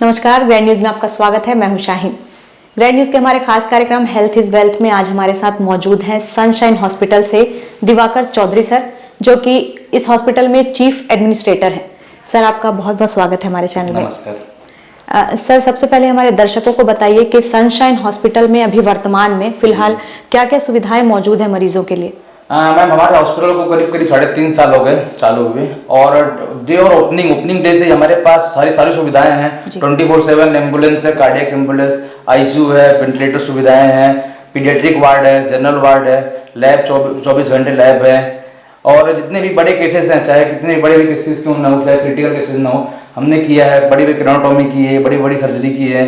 नमस्कार, grand news में आपका स्वागत है। मैं हूं शाहीन। ग्रैंड न्यूज के हमारे खास कार्यक्रम हेल्थ इज वेल्थ में आज हमारे साथ मौजूद हैं सनशाइन हॉस्पिटल से दिवाकर चौधरी सर, जो कि इस हॉस्पिटल में चीफ एडमिनिस्ट्रेटर हैं। सर, आपका बहुत बहुत स्वागत है हमारे चैनल में। नमस्कार। सर, सबसे पहले हमारे दर्शकों को बताइए कि सनशाइन हॉस्पिटल में अभी वर्तमान में फिलहाल क्या क्या सुविधाएं मौजूद हैं मरीजों के लिए? मैम, हमारे हॉस्पिटल को करीब 3.5 साल हो गए चालू हुए, और डे और ओपनिंग डे से हमारे पास सारी सुविधाएं हैं। 24/7 एम्बुलेंस है, कार्डियक एम्बुलेंस, आईसीयू है, वेंटिलेटर सुविधाएं हैं, पीडियाट्रिक वार्ड है, जनरल वार्ड है, लैब 24 घंटे लैब है, और जितने भी बड़े केसेस हैं, चाहे कितने बड़े भी केसेस क्यों ना हो, चाहे क्रिटिकल केसेस ना हो, हमने किया है। बड़ी बड़ी क्रेनोटॉमी की है, बड़ी बड़ी सर्जरी की है।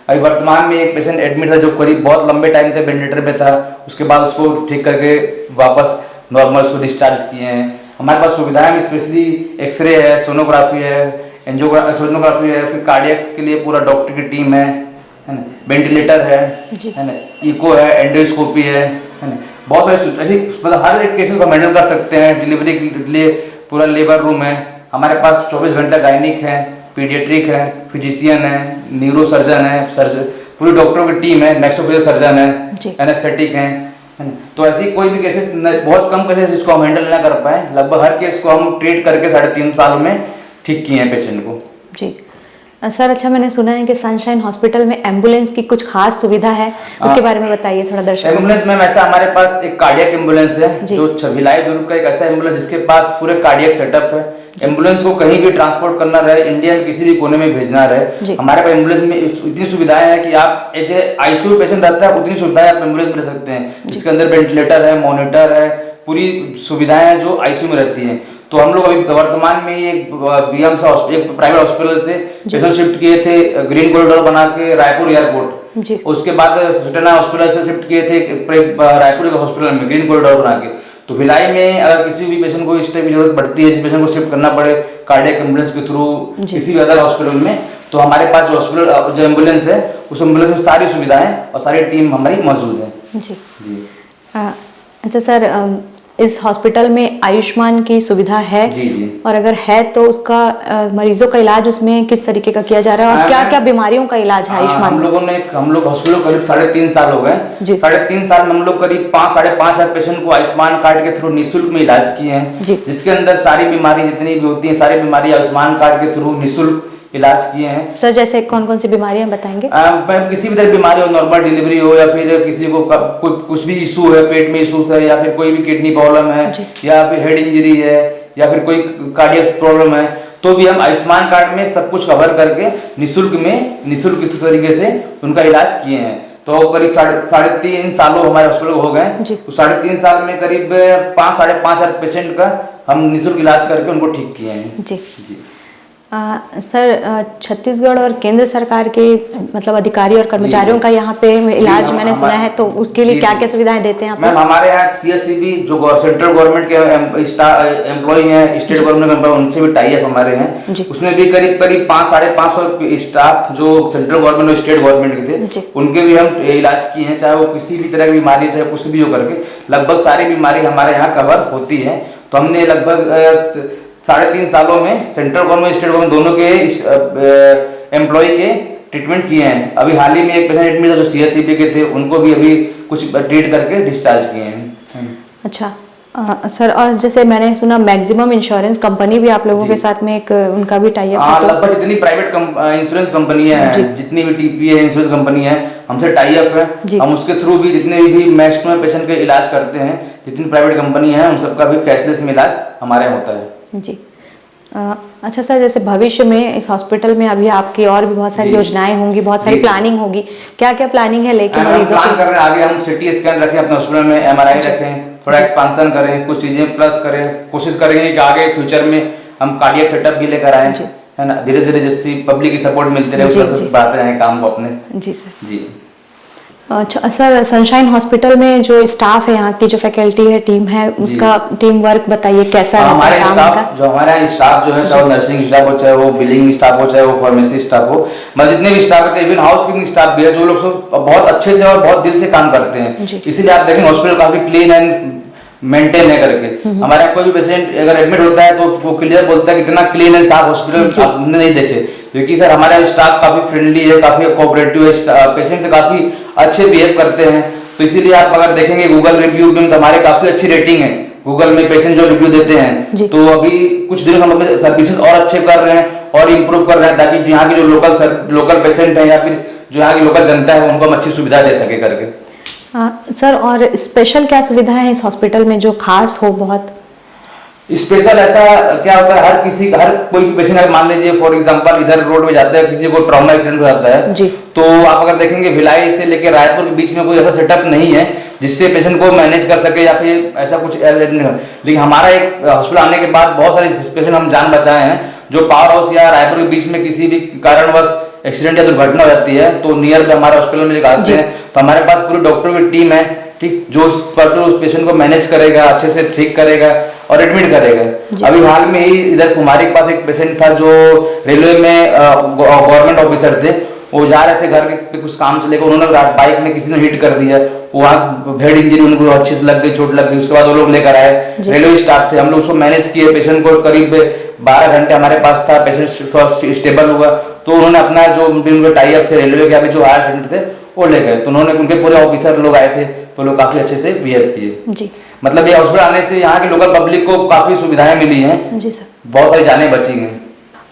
अभी वर्तमान में एक पेशेंट एडमिट था जो करीब बहुत लंबे टाइम तक वेंटिलेटर में था, उसके बाद उसको ठीक करके वापस नॉर्मल उसको डिस्चार्ज किए हैं। हमारे पास सुविधाएं में स्पेशली एक्सरे है, सोनोग्राफी है, एंजियोग्राफी है, फिर कार्डियक्स के लिए पूरा डॉक्टर की टीम है ना, वेंटिलेटर है ना, इको है, एंडोस्कोपी है ना, बहुत सारी ऐसी मतलब हर एक केसेस को हैंडल कर सकते हैं। डिलीवरी के लिए पूरा लेबर रूम है हमारे पास, 24 घंटा गायनिक है, पीडियाट्रिक है, फिजिशियन है, न्यूरो सर्जन है, पूरी डॉक्टरों की टीम है, मैक्सोफेशियल सर्जन है, एनेस्थेटिक है। तो ऐसी कोई भी केसेस, बहुत कम केसेस जिसको हम हैंडल ना कर पाए, लगभग हर केस को हम ट्रीट करके 3.5 साल में ठीक किए हैं पेशेंट को। जी सर, अच्छा, मैंने सुना है कि सनशाइन हॉस्पिटल में एम्बुलेंस की कुछ खास सुविधा है, उसके बारे में बताइए थोड़ा दर्शकों को। एम्बुलेंस में वैसा हमारे पास एक कार्डियक एम्बुलेंस है, जो भिलाई दुर्ग का एक ऐसा एम्बुलेंस जिसके पास पूरे कार्डियक सेटअप है। एम्बुलेंस को कहीं भी ट्रांसपोर्ट करना रहे, इंडिया में किसी भी कोने में भेजना रहे, हमारे पास एम्बुलेंस में इतनी सुविधाएं हैं कि आप आईसीयू पेशेंट रहता है उतनी सुविधाएं आप एम्बुलेंस में ले सकते हैं, जिसके अंदर वेंटिलेटर है, मॉनिटर है, पूरी सुविधाएं हैं जो आईसीयू में रहती हैं। तो हम लोग अभी वर्तमान में एक बीएमस एक प्राइवेट हॉस्पिटल से पेशेंट शिफ्ट किए थे ग्रीन कॉरिडोर बना के रायपुर एयरपोर्ट, उसके बाद सुटेना हॉस्पिटल से शिफ्ट किए थे रायपुर हॉस्पिटल में ग्रीन कॉरिडोर बना के। तो भिलाई में अगर किसी भी पेशेंट को इस टाइप की जरूरत पड़ती है, जिस पेशेंट को शिफ्ट करना पड़े कार्डियक एम्बुलेंस के थ्रू किसी भी अदर हॉस्पिटल में, तो हमारे पास जो एम्बुलेंस है उस एम्बुलेंस में सारी सुविधाएं और सारी टीम हमारी मौजूद है। जी। अच्छा सर, इस हॉस्पिटल में आयुष्मान की सुविधा है? जी। और अगर है तो उसका मरीजों का इलाज उसमें किस तरीके का किया जा रहा है और क्या क्या बीमारियों का इलाज है आयुष्मान? हम लोग हॉस्पिटल करीब 3.5 साल हो गए। 3.5 साल में हम लोग करीब 5-5.5 हजार पेशेंट को आयुष्मान कार्ड के थ्रू निःशुल्क में इलाज किए हैं, जिसके अंदर सारी बीमारी जितनी भी होती है, सारी बीमारी आयुष्मान कार्ड के थ्रू निःशुल्क इलाज किए हैं। सर, जैसे कौन कौन सी बीमारियां बताएंगे? किसी भी तरह की बीमारी हो, नॉर्मल डिलीवरी हो, या फिर किसी को कुछ भी इशू है, पेट में इशू है, या फिर कोई भी किडनी प्रॉब्लम है, या फिर हेड इंजरी है, या फिर कोई कार्डियक प्रॉब्लम है, तो भी हम आयुष्मान कार्ड में सब कुछ कवर करके निःशुल्क तरीके से उनका इलाज किए हैं। तो करीब 3.5 सालों हमारे हॉस्पिटल हो गए। तो 3.5 साल में करीब 5-5.5 हजार पेशेंट का हम निःशुल्क इलाज करके उनको ठीक किए हैं। जी। सर, छत्तीसगढ़ और केंद्र सरकार के मतलब अधिकारी और कर्मचारियों का यहाँ पे इलाज मैंने सुना है, तो उसके लिए क्या क्या सुविधाएं देते हैं आप? मैम, हमारे यहाँ सीएससीबी जो सेंट्रल गवर्नमेंट के एम्प्लॉय हैं, स्टेट गवर्नमेंट के एम्प्लॉय, उनसे भी टाई अप हमारे हैं। उसमें भी करीब 500-550 स्टाफ जो सेंट्रल गवर्नमेंट और स्टेट गवर्नमेंट के थे, उनके भी हम इलाज किए हैं, चाहे वो किसी भी तरह की बीमारी, चाहे कुछ भी हो करके लगभग सारी बीमारी हमारे यहाँ कवर होती है। तो हमने लगभग 3.5 सालों में सेंट्रल गवर्नमेंट स्टेट गवर्नमेंट दोनों के एम्प्लॉय के ट्रीटमेंट किए हैं। अभी हाल ही में एक पेशेंट एडमिट था जो सीएससीबी के थे, उनको भी अभी कुछ ट्रीट करके डिस्चार्ज किए हैं। अच्छा सर, और जैसे मैंने सुना मैक्सिमम इंश्योरेंस कंपनी भी आप लोगों के साथ में एक उनका भी टाई अप है? लगभग जितनी प्राइवेट इंश्योरेंस कंपनी है, जितनी भी टीपी है, इंश्योरेंस कंपनी है, हमसे टाई अप है। हम उसके थ्रू भी जितने भी मैक्सिमम पेशेंट के इलाज करते हैं, जितनी प्राइवेट कंपनी है उन सबका भी कैशलेस में इलाज हमारे यहाँ होता है। जी। अच्छा सर, जैसे भविष्य में इस हॉस्पिटल में अभी आपकी और भी बहुत सारी योजनाएं होंगी, बहुत सारी प्लानिंग होगी, क्या क्या प्लानिंग है लेके मरीजों के? कर रहे हैं आगे हम सिटी स्कैन रखें अपने हॉस्पिटल में, एमआरआई रखें, थोड़ा एक्सपांशन करें, कुछ चीजें प्लस करें, कोशिश करेंगे कि आगे फ्यूचर में हम कार्डियक सेटअप भी लेकर आए, है ना। धीरे धीरे जैसे पब्लिक की सपोर्ट मिलती रहे, उस बढ़ाते हैं काम को अपने। जी सर। जी। अच्छा सर, सनशाइन हॉस्पिटल में जो स्टाफ है, यहाँ की जो फैकल्टी है, टीम है, उसका टीम वर्क बताइए कैसा है? हमारे स्टाफ जो है, चाहे नर्सिंग स्टाफ हो, चाहे वो बिलिंग स्टाफ हो, चाहे वो फार्मेसी स्टाफ हो, मतलब जितने भी स्टाफ है, इवन हाउस कीपिंग स्टाफ भी है, जो लोग बहुत अच्छे से और बहुत दिल से काम करते हैं। इसीलिए आप देखें हॉस्पिटल काफी क्लीन एंड मेंटेन है करके। हमारे यहाँ कोई भी पेशेंट अगर एडमिट होता है तो वो क्लियर बोलता है कि इतना क्लीन है साफ हॉस्पिटल आपने नहीं देखे, क्योंकि सर हमारा स्टाफ काफी फ्रेंडली है, काफी कोऑपरेटिव है, पेशेंट से काफी अच्छे बिहेव करते हैं। तो इसीलिए आप अगर देखेंगे गूगल रिव्यू में तो हमारे काफी अच्छी रेटिंग है गूगल में, पेशेंट जो रिव्यू देते हैं। तो अभी कुछ दिन हम अपने सर्विसेज और अच्छे कर रहे हैं और इम्प्रूव कर रहे हैं, ताकि यहाँ की जो लोकल पेशेंट है या फिर जो यहाँ की लोकल जनता है उनको हम अच्छी सुविधा दे सके करके। सर और स्पेशल क्या सुविधाएं हैं इस हॉस्पिटल में जो खास हो बहुत? स्पेशल ऐसा क्या होता है, हर कोई भी पेशेंट अगर मान लीजिए फॉर एग्जांपल इधर रोड पे जाता है, किसी को ट्रॉमा एक्सीडेंट हो जाता है जी। तो आप अगर देखेंगे भिलाई से लेकर रायपुर के बीच में कोई ऐसा सेटअप नहीं है जिससे पेशेंट को मैनेज कर सके या फिर ऐसा कुछ। लेकिन हमारा एक हॉस्पिटल आने के बाद बहुत सारे पेशेंट हम जान बचाए हैं, जो पावर हाउस या रायपुर के बीच में किसी भी कारणवश एक्सीडेंट या दुर्घटना हो जाती है तो नियर पे हमारे हॉस्पिटल में लेकर आते हैं। तो हमारे पास पूरी डॉक्टर की टीम है, ठीक, जो उस पेशेंट को मैनेज करेगा, अच्छे से ठीक करेगा और एडमिट करेगा। अभी हाल में ही इधर कुमारी के पास एक पेशेंट था जो रेलवे में गवर्नमेंट ऑफिसर थे, वो जा रहे थे घर पे कुछ काम से लेकर, उन्होंने बाइक में किसी ने हिट कर दिया, वहाँ हेड इंजरी उनको अच्छे से लग गई, चोट लग गई। उसके बाद वो लोग लेकर आए, रेलवे स्टाफ थे, हम लोग उसको मैनेज किए, पेशेंट को करीब 12 घंटे हमारे पास था, पेशेंट स्टेबल हुआ। तो उन्होंने अपना जो टाई अप थे रेलवे के अभी जो हायर अटेंडेंट थे वो ले गए, तो उन्होंने उनके पूरे ऑफिसर लोग आए थे तो लोग काफी अच्छे से बिहेव किए जी। मतलब ये हॉस्पिटल आने से यहाँ के लोकल पब्लिक को काफी सुविधाएं मिली हैं जी सर, बहुत सारी जानें बची हैं।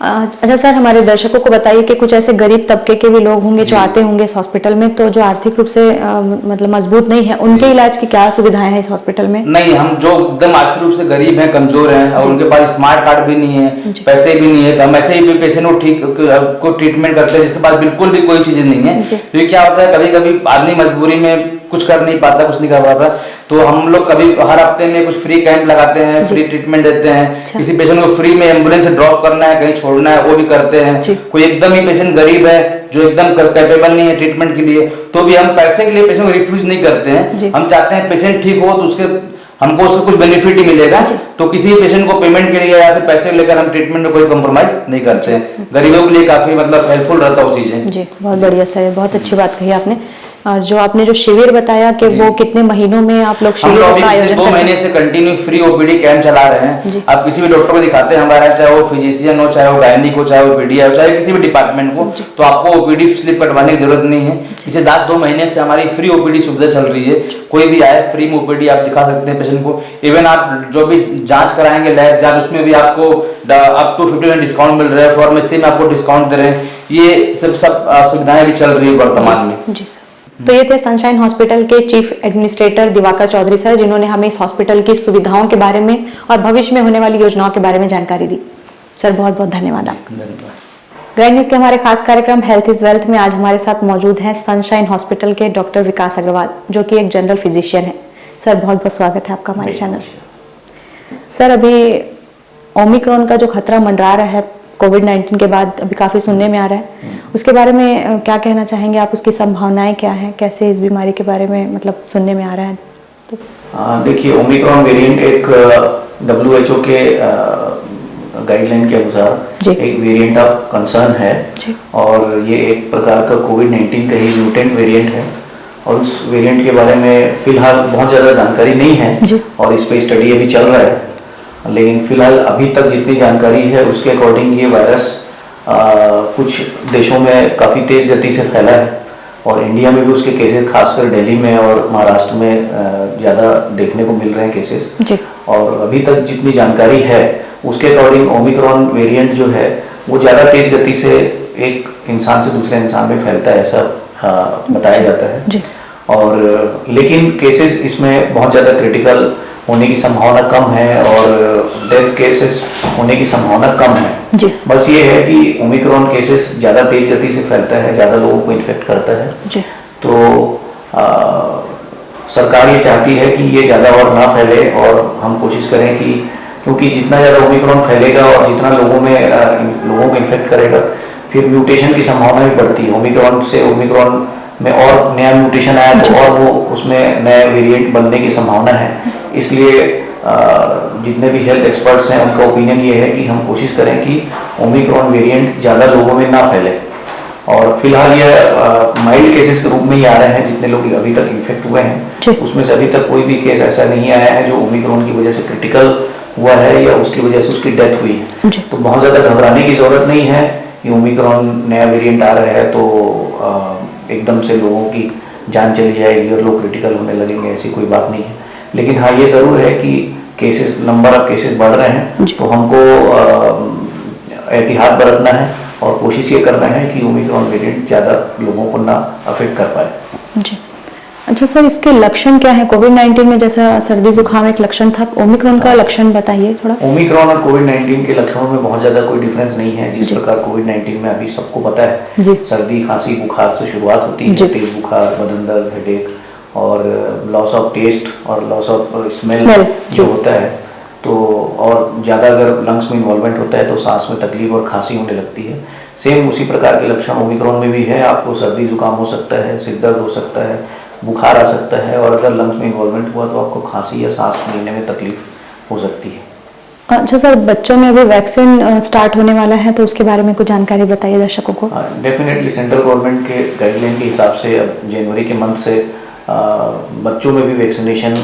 अच्छा सर, हमारे दर्शकों को बताइए कि कुछ ऐसे गरीब तबके के भी लोग होंगे जो आते होंगे इस हॉस्पिटल में, तो जो आर्थिक रूप से मतलब मजबूत नहीं है, उनके इलाज की क्या सुविधाएं हैं इस हॉस्पिटल में? नहीं, हम जो एकदम आर्थिक रूप से गरीब हैं, कमजोर हैं और उनके पास स्मार्ट कार्ड भी नहीं है, पैसे भी नहीं है, तो हम ऐसे ही पेशेंट को ट्रीटमेंट करते हैं जिसके पास बिल्कुल भी कोई चीज नहीं है। तो ये क्या होता है, कभी कभी आदमी मजबूरी में कुछ कर नहीं पाता, कुछ नहीं कर पाता, तो हम लोग कभी हर हफ्ते में कुछ फ्री कैंप लगाते हैं, फ्री ट्रीटमेंट देते हैं। किसी पेशेंट को फ्री में एम्बुलेंस से ड्रॉप करना है, कहीं छोड़ना है, वो भी करते हैं। कोई एकदम ही पेशेंट गरीब है जो एकदम कैपेबल नहीं है ट्रीटमेंट के लिए, तो भी हम पैसे के लिए पेशेंट को रिफ्यूज नहीं करते हैं। हम चाहते हैं पेशेंट ठीक हो तो हमको उसका कुछ बेनिफिट ही मिलेगा, तो किसी पेशेंट को पेमेंट के लिए या फिर पैसे लेकर हम ट्रीटमेंट में कोई कॉम्प्रोमाइज नहीं करते हैं। गरीबों के लिए काफी मतलब हेल्पफुल रहता है वो चीजें जी। बहुत बढ़िया सर, बहुत अच्छी बात कही आपने। और जो आपने जो शिविर बताया कि वो कितने महीनों में आप लोग शिविर का आयोजन करते हैं? 2 महीने से कंटिन्यू फ्री ओपीडी कैंप चला रहे हैं। आप किसी भी डॉक्टर को दिखाते हैं हमारा, चाहे वो फिजिशियन हो, चाहे वो गायनिक हो, चाहे वो पीडिया हो, चाहे किसी भी डिपार्टमेंट को, तो आपको ओपीडी स्लिप कटवाने की जरूरत नहीं है। पिछले 2 महीने से हमारी फ्री ओपीडी सुविधा चल रही है, कोई भी आए फ्री में ओपीडी आप दिखा सकते हैं पेशेंट को। इवन आप जो भी जांच कराएंगे लैब जांच, उसमें भी आपको अप टू 50% डिस्काउंट मिल रहा है, फार्मेसी में आपको डिस्काउंट दे रहे हैं। ये सब सुविधाएं भी चल रही है वर्तमान में जी सर। तो ये थे सनशाइन हॉस्पिटल के chief administrator Diwakar Chaudhary sir, जिन्होंने हमें इस हॉस्पिटल की सुविधाओं के बारे में और भविष्य में होने वाली योजनाओं के बारे में जानकारी दी। सर बहुत बहुत धन्यवाद आपका। ग्रैंड न्यूज के हमारे खास कार्यक्रम हेल्थ इज वेल्थ में आज हमारे साथ मौजूद हैं सनशाइन हॉस्पिटल के डॉक्टर विकास अग्रवाल, जो कि एक जनरल फिजिशियन है। सर बहुत बहुत स्वागत है आपका हमारे चैनल। सर अभी ओमिक्रॉन का जो खतरा मंडरा रहा है कोविड-19 के बाद अभी काफी सुनने में आ रहा है, उसके बारे में क्या कहना चाहेंगे आप? उसकी संभावनाएं क्या हैं, कैसे इस बीमारी के बारे में मतलब सुनने में आ रहा है? तो देखिए, ओमिक्रॉन वेरिएंट एक WHO के गाइडलाइन के अनुसार एक वेरिएंट ऑफ कंसर्न है और ये एक प्रकार का कोविड-19 का ही म्यूटेंट वेरिएंट है और उस वेरिएंट के बारे में फिलहाल बहुत ज़्यादा जानकारी नहीं है और इस पे स्टडी अभी चल रहा है। लेकिन फिलहाल अभी तक जितनी जानकारी है उसके अकॉर्डिंग ये वायरस कुछ देशों में काफ़ी तेज़ गति से फैला है और इंडिया में भी उसके केसेस खासकर दिल्ली में और महाराष्ट्र में ज़्यादा देखने को मिल रहे हैं केसेस। और अभी तक जितनी जानकारी है उसके अकॉर्डिंग ओमिक्रॉन वेरिएंट जो है वो ज़्यादा तेज़ गति से एक इंसान से दूसरे इंसान में फैलता है, ऐसा बताया जाता है। और लेकिन केसेस इसमें बहुत ज़्यादा क्रिटिकल होने की संभावना कम है और डेथ केसेस होने की संभावना कम है जी। बस ये है कि ओमिक्रॉन केसेस ज़्यादा तेज गति से फैलता है, ज़्यादा लोगों को इन्फेक्ट करता है जी। तो सरकार ये चाहती है कि ये ज़्यादा और ना फैले और हम कोशिश करें कि क्योंकि जितना ज़्यादा ओमिक्रॉन फैलेगा और जितना लोगों को इन्फेक्ट करेगा फिर म्यूटेशन की संभावना भी बढ़ती है। ओमिक्रॉन से ओमिक्रॉन में और नया म्यूटेशन आया तो और वो उसमें नया वेरिएंट बनने की संभावना है। इसलिए जितने भी हेल्थ एक्सपर्ट्स हैं उनका ओपिनियन ये है कि हम कोशिश करें कि ओमिक्रॉन वेरिएंट ज़्यादा लोगों में ना फैले और फिलहाल यह माइल्ड केसेस के रूप में ही आ रहे हैं। जितने लोग अभी तक इन्फेक्ट हुए हैं उसमें से अभी तक कोई भी केस ऐसा नहीं आया है जो ओमिक्रॉन की वजह से क्रिटिकल हुआ है या उसकी वजह से उसकी डेथ हुई है। तो बहुत ज़्यादा घबराने की ज़रूरत नहीं है। ये ओमिक्रॉन नया वेरिएंट आ रहा है तो एकदम से लोगों की जान चली जाएगी और लोग क्रिटिकल होने लगेंगे, ऐसी कोई बात नहीं है। लेकिन हाँ, ये ज़रूर है कि केसेस, नंबर ऑफ केसेस बढ़ रहे हैं, तो हमको एहतियात बरतना है और कोशिश ये करना है कि ओमिक्रॉन वेरिएंट ज़्यादा लोगों को ना अफेक्ट कर पाए। जी, अच्छा सर, इसके लक्षण क्या है? कोविड-19 में जैसा सर्दी जुकाम एक लक्षण था, ओमिक्रॉन का लक्षण बताइए थोड़ा। ओमिक्रॉन और कोविड-19 के लक्षणों में बहुत ज़्यादा कोई डिफरेंस नहीं है। जिस प्रकार कोविड-19 में अभी सबको पता है, सर्दी, खांसी, बुखार से शुरुआत होती है, तेज बुखार, बदन दर्द, हेडेक और लॉस ऑफ टेस्ट और लॉस ऑफ स्मेल जो होता है, तो और ज़्यादा अगर लंग्स में इन्वॉल्वमेंट होता है तो सांस में तकलीफ और खांसी होने लगती है। सेम उसी प्रकार के लक्षण ओमिक्रॉन में भी है। आपको सर्दी जुकाम हो सकता है, सिर दर्द हो सकता है, बुखार आ सकता है और अगर लंग्स में इन्वॉल्वमेंट हुआ तो आपको खांसी या सांस लेने में तकलीफ हो सकती है। अच्छा सर, बच्चों में अभी वैक्सीन स्टार्ट होने वाला है तो उसके बारे में कुछ जानकारी बताइए दर्शकों को। डेफिनेटली सेंट्रल गवर्नमेंट के गाइडलाइन के हिसाब से अब जनवरी के मंथ से बच्चों में भी वैक्सीनेशन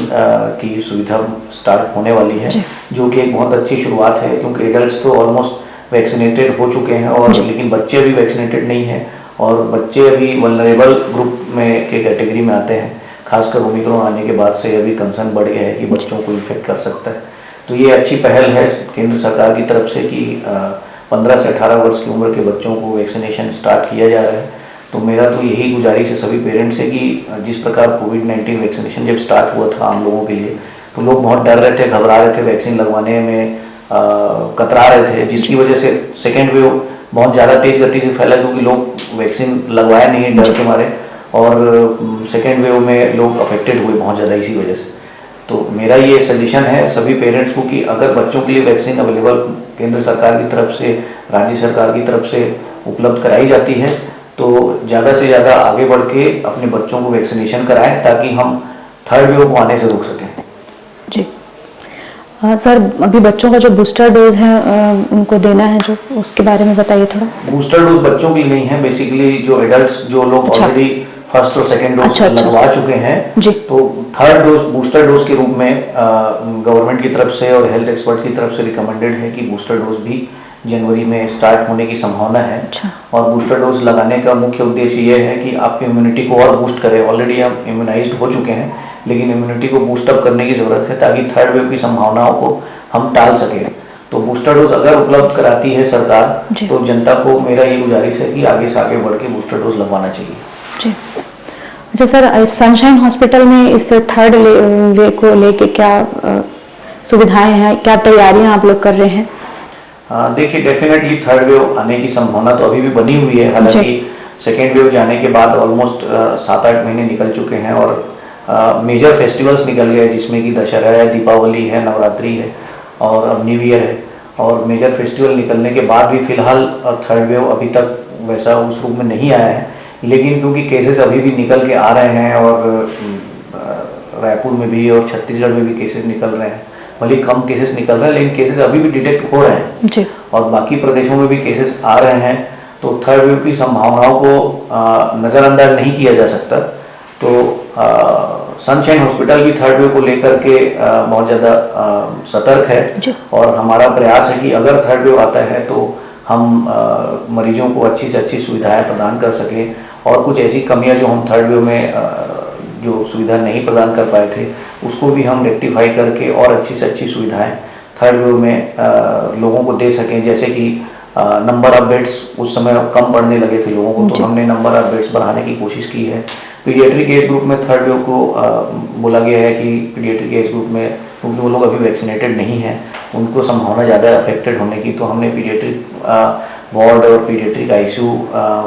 की सुविधा स्टार्ट होने वाली है, जो कि एक बहुत अच्छी शुरुआत है क्योंकि एडल्ट्स तो ऑलमोस्ट वैक्सीनेटेड हो चुके हैं और लेकिन बच्चे अभी वैक्सीनेटेड नहीं हैं और बच्चे अभी वल्नरेबल ग्रुप में के कैटेगरी में आते हैं। खासकर ओमिक्रॉन आने के बाद से अभी कंसर्न बढ़ गया है कि बच्चों को इन्फेक्ट कर सकता है। तो ये अच्छी पहल है केंद्र सरकार की तरफ से कि 15 से 18 वर्ष की उम्र के बच्चों को वैक्सीनेशन स्टार्ट किया जा रहा है। तो मेरा तो यही गुजारिश है सभी पेरेंट्स से कि जिस प्रकार कोविड-19 वैक्सीनेशन जब स्टार्ट हुआ था आम लोगों के लिए, तो लोग बहुत डर रहे थे, घबरा रहे थे, वैक्सीन लगवाने में कतरा रहे थे, जिसकी वजह से सेकेंड वेव बहुत ज़्यादा तेज गति से फैला क्योंकि लोग वैक्सीन लगवाया नहीं डर के मारे और सेकेंड वेव में लोग अफेक्टेड हुए बहुत ज़्यादा इसी वजह से। तो मेरा ये सजेशन है सभी पेरेंट्स को कि अगर बच्चों के लिए वैक्सीन अवेलेबल केंद्र सरकार की तरफ से, राज्य सरकार की तरफ से उपलब्ध कराई जाती है तो ज़्यादा से ज़्यादा आगे बढ़ के अपने बच्चों को वैक्सीनेशन कराएं ताकि हम थर्ड वेव को आने से रोक सकें। जी सर, अभी बच्चों का जो बूस्टर डोज है उनको देना है, जो उसके बारे में बताइए थोड़ा। बूस्टर डोज बच्चों के लिए नहीं है, बेसिकली जो एडल्ट्स जो लोग ऑलरेडी फर्स्ट और सेकेंड डोज लगवा चुके हैं तो थर्ड डोज बूस्टर डोज के रूप में गवर्नमेंट की तरफ से और हेल्थ एक्सपर्ट की तरफ से रिकमेंडेड है कि बूस्टर डोज भी जनवरी में स्टार्ट होने की संभावना है। और बूस्टर डोज लगाने का मुख्य उद्देश्य ये है कि आपकी इम्यूनिटी को और बूस्ट करें। ऑलरेडी हम इम्यूनाइज्ड हो चुके हैं लेकिन इम्यूनिटी को बूस्ट अप करने की ज़रूरत है ताकि थर्ड वेव की संभावनाओं को हम टाल सकें। तो बूस्टर डोज अगर उपलब्ध कराती है सरकार तो जनता को मेरा ये गुजारिश है कि आगे से आगे बढ़ के बूस्टर डोज लगवाना चाहिए। जी अच्छा सर, सनशाइन हॉस्पिटल में इस थर्ड वेव को लेके क्या सुविधाएं हैं, क्या तैयारियां आप लोग कर रहे हैं? देखिए, डेफिनेटली थर्ड वेव आने की संभावना तो अभी भी बनी हुई है। हालांकि सेकेंड वेव जाने के बाद ऑलमोस्ट 7-8 महीने निकल चुके हैं और मेजर फेस्टिवल्स निकल गए जिसमें कि दशहरा है, दीपावली है, नवरात्रि है और अब न्यू ईयर है। और मेजर फेस्टिवल निकलने के बाद भी फिलहाल थर्ड वेव अभी तक वैसा उस रूप में नहीं आया है, लेकिन क्योंकि केसेस अभी भी निकल के आ रहे हैं और रायपुर में भी और छत्तीसगढ़ में भी केसेस निकल रहे हैं, भले कम केसेस निकल रहे हैं लेकिन केसेस अभी भी डिटेक्ट हो रहे हैं जी। और बाकी प्रदेशों में भी केसेस आ रहे हैं, तो थर्ड वेव की संभावनाओं को नज़रअंदाज नहीं किया जा सकता। तो सनशाइन हॉस्पिटल भी थर्ड वेव को लेकर के बहुत ज़्यादा सतर्क है और हमारा प्रयास है कि अगर थर्ड वेव आता है तो हम मरीजों को अच्छी से अच्छी सुविधाएं प्रदान कर सकें और कुछ ऐसी कमियां जो हम थर्ड वेव में जो सुविधा नहीं प्रदान कर पाए थे उसको भी हम रेक्टिफाई करके और अच्छी से अच्छी सुविधाएं थर्ड वेव में लोगों को दे सकें। जैसे कि नंबर ऑफ बेड्स उस समय कम पड़ने लगे थे लोगों को, तो हमने नंबर ऑफ बेड्स बढ़ाने की कोशिश की है। पीडियाट्रिक एज ग्रुप में थर्ड वेव को बोला गया है कि पीडियाट्रिक एज ग्रुप में क्योंकि वो लोग अभी वैक्सीनेटेड नहीं हैं, उनको संभावना ज़्यादा अफेक्टेड होने की, तो हमने पीडियाट्रिक वार्ड और पीडियाट्रिक आईसीयू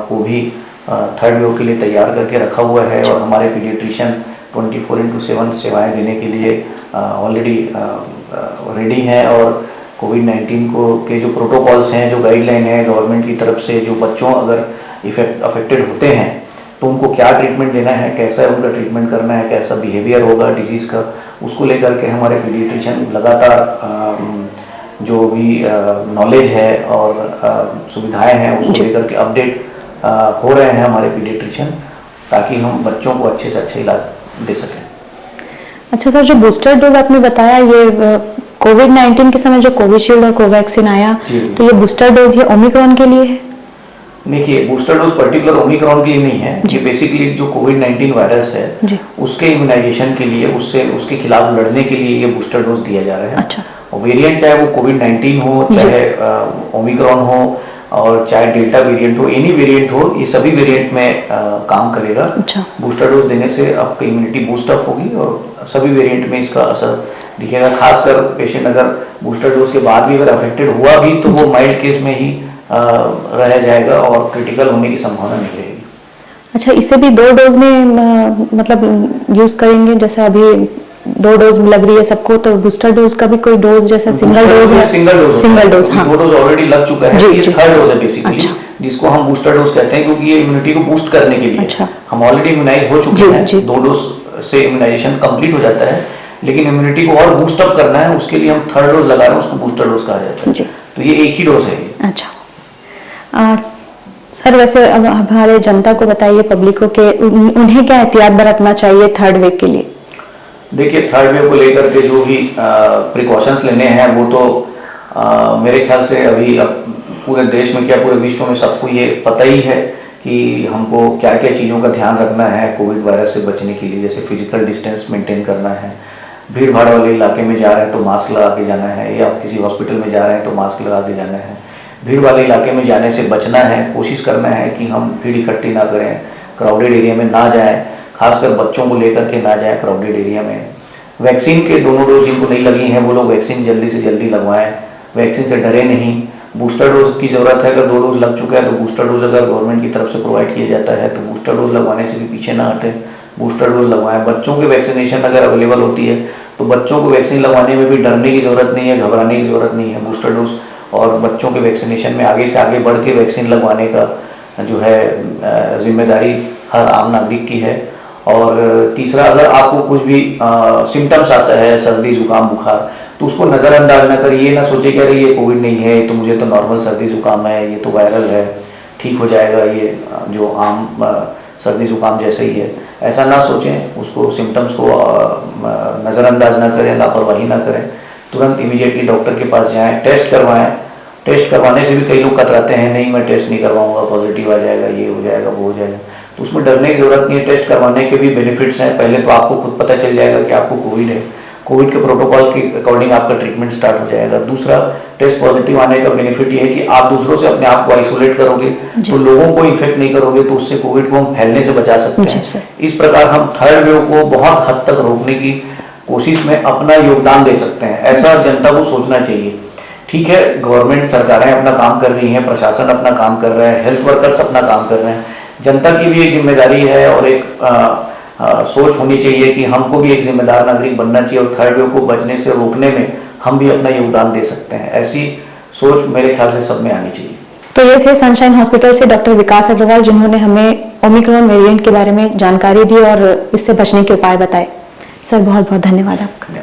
को भी थर्ड वेव के लिए तैयार करके रखा हुआ है और हमारे पीडियाट्रिशियन 24/7 सेवाएं देने के लिए ऑलरेडी रेडी हैं। और कोविड-19 को के जो प्रोटोकॉल्स हैं, जो गाइडलाइन है गवर्नमेंट की तरफ से, जो बच्चों अगर अफेक्टेड होते हैं तो उनको क्या ट्रीटमेंट देना है, कैसा उनका ट्रीटमेंट करना है, कैसा बिहेवियर होगा डिजीज़ का, उसको लेकर के हमारे पीडियाट्रिशियन लगातार जो भी नॉलेज है और सुविधाएं हैं उसको लेकर के अपडेट हो रहे हैं हमारे पीडियाट्रिशियन, ताकि हम बच्चों को अच्छे से अच्छा इलाज दे सकें। अच्छा सर, जो बूस्टर डोज आपने बताया, ये कोविड-19 के समय जो कोविशील्ड और कोवैक्सीन आया, तो ये बूस्टर डोज ये ओमिक्रॉन के लिए है? देखिए, बूस्टर डोज पर्टिकुलर ओमिक्रॉन के लिए नहीं है, ये बेसिकली जो कोविड-19 वायरस है उसके इम्यूनाइजेशन के लिए, उसके खिलाफ लड़ने के लिए ये बूस्टर डोज दिया जा रहा है। अच्छा। और वेरिएंट चाहे वो कोविड-19 हो, चाहे ओमिक्रॉन हो, और चाहे डेल्टा वेरिएंट हो, एनी वेरिएंट हो, ये सभी वेरिएंट में काम करेगा। अच्छा। बूस्टर डोज देने से आपकी इम्यूनिटी बूस्टअप होगी और सभी वेरिएंट में इसका असर दिखेगा। खासकर पेशेंट अगर बूस्टर डोज के बाद भी अगर अफेक्टेड हुआ भी तो वो माइल्ड केस में ही रह जाएगा और क्रिटिकल होने की संभावना नहीं रहेगी। अच्छा, इसे भी 2 डोज में मतलब यूज करेंगे? जैसे अभी 2 डोज लग रही है सबको, तो बूस्टर डोज का भी कोई डोज जैसे सिंगल डोज है? सिंगल डोज, हाँ। 2 डोज ऑलरेडी लग चुका है, ये थर्ड डोज है बेसिकली, जिसको हम बूस्टर डोज कहते हैं, क्योंकि ये इम्यूनिटी को बूस्ट करने के लिए हम ऑलरेडी इम्यूनाइज हो चुके हैं। 2 डोज से इम्यूनाइजेशन कंप्लीट हो जाता है, लेकिन इम्यूनिटी को और बूस्टअप करना है, उसके लिए हम थर्ड डोज लगा रहे हैं, उसको बूस्टर डोज कहा जाता है। तो ये एक ही डोज है। अच्छा सर, वैसे अब हमारे जनता को बताइए, पब्लिक को, के उन्हें क्या एहतियात बरतना चाहिए थर्ड वेव के लिए? देखिए, थर्ड वेव को लेकर के जो भी प्रिकॉशंस लेने हैं वो तो मेरे ख्याल से अभी अब पूरे देश में क्या पूरे विश्व में सबको ये पता ही है कि हमको क्या क्या चीज़ों का ध्यान रखना है कोविड वायरस से बचने के लिए। जैसे फिजिकल डिस्टेंस मेंटेन करना है, भीड़ भाड़ वाले इलाके में जा रहे हैं तो मास्क लगा के जाना है, या किसी हॉस्पिटल में जा रहे हैं तो मास्क लगा के जाना है। भीड़ वाले इलाके में जाने से बचना है, कोशिश करना है कि हम भीड़ इकट्ठी ना करें, क्राउडेड एरिया में ना जाएं, खासकर बच्चों को लेकर के ना जाएं क्राउडेड एरिया में। वैक्सीन के दोनों डोज जिनको नहीं लगी हैं वो लोग वैक्सीन जल्दी से जल्दी लगवाएं, वैक्सीन से डरे नहीं। बूस्टर डोज की ज़रूरत है, अगर 2 डोज लग चुका है तो बूस्टर डोज अगर गवर्नमेंट की तरफ से प्रोवाइड किया जाता है तो बूस्टर डोज लगवाने से भी पीछे ना हटें, बूस्टर डोज लगवाएं। बच्चों की वैक्सीनेशन अगर अवेलेबल होती है तो बच्चों को वैक्सीन लगवाने में भी डरने की ज़रूरत नहीं है, घबराने की ज़रूरत नहीं है। बूस्टर डोज और बच्चों के वैक्सीनेशन में आगे से आगे बढ़ के वैक्सीन लगवाने का जो है जिम्मेदारी हर आम नागरिक की है। और तीसरा, अगर आपको कुछ भी सिम्टम्स आता है, सर्दी जुकाम बुखार, तो उसको नज़रअंदाज ना करिए, ना सोचे कि अरे ये कोविड नहीं है, तो मुझे तो नॉर्मल सर्दी जुकाम है, ये तो वायरल है, ठीक हो जाएगा, ये जो आम सर्दी जुकाम जैसे ही है, ऐसा ना सोचें। उसको सिम्टम्स को नज़रअंदाज ना करें, लापरवाही ना करें, तुरंत इमीडिएटली डॉक्टर के पास जाएं, टेस्ट करवाएं। टेस्ट करवाने से भी कई लोग कतराते हैं, नहीं मैं टेस्ट नहीं करवाऊंगा, पॉजिटिव आ जाएगा, ये हो जाएगा, वो हो जाएगा, तो उसमें डरने की ज़रूरत नहीं है। टेस्ट करवाने के भी बेनिफिट्स हैं। पहले तो आपको खुद पता चल जाएगा कि आपको कोविड है, कोविड के प्रोटोकॉल के अकॉर्डिंग आपका ट्रीटमेंट स्टार्ट हो जाएगा। दूसरा, टेस्ट पॉजिटिव आने का बेनिफिट ये है कि आप दूसरों से अपने आप को आइसोलेट करोगे तो लोगों को इन्फेक्ट नहीं करोगे, तो उससे कोविड को हम फैलने से बचा सकते हैं। इस प्रकार हम थर्ड वेव को बहुत हद तक रोकने की कोशिश में अपना योगदान दे सकते हैं, ऐसा जनता को सोचना चाहिए। ठीक है, गवर्नमेंट सरकारें अपना काम कर रही हैं, प्रशासन अपना काम कर रहा है, हेल्थ वर्कर्स अपना काम कर रहे हैं, जनता की भी एक जिम्मेदारी है और एक सोच होनी चाहिए कि हमको भी एक जिम्मेदार नागरिक बनना चाहिए और थर्ड वेव को बचने से रोकने में हम भी अपना योगदान दे सकते हैं। ऐसी सोच मेरे ख्याल से सब में आनी चाहिए। तो ये थे सनशाइन हॉस्पिटल से डॉक्टर विकास अग्रवाल, जिन्होंने हमें ओमिक्रॉन वेरिएंट के बारे में जानकारी दी और इससे बचने के उपाय बताए। सर, बहुत बहुत धन्यवाद आपका।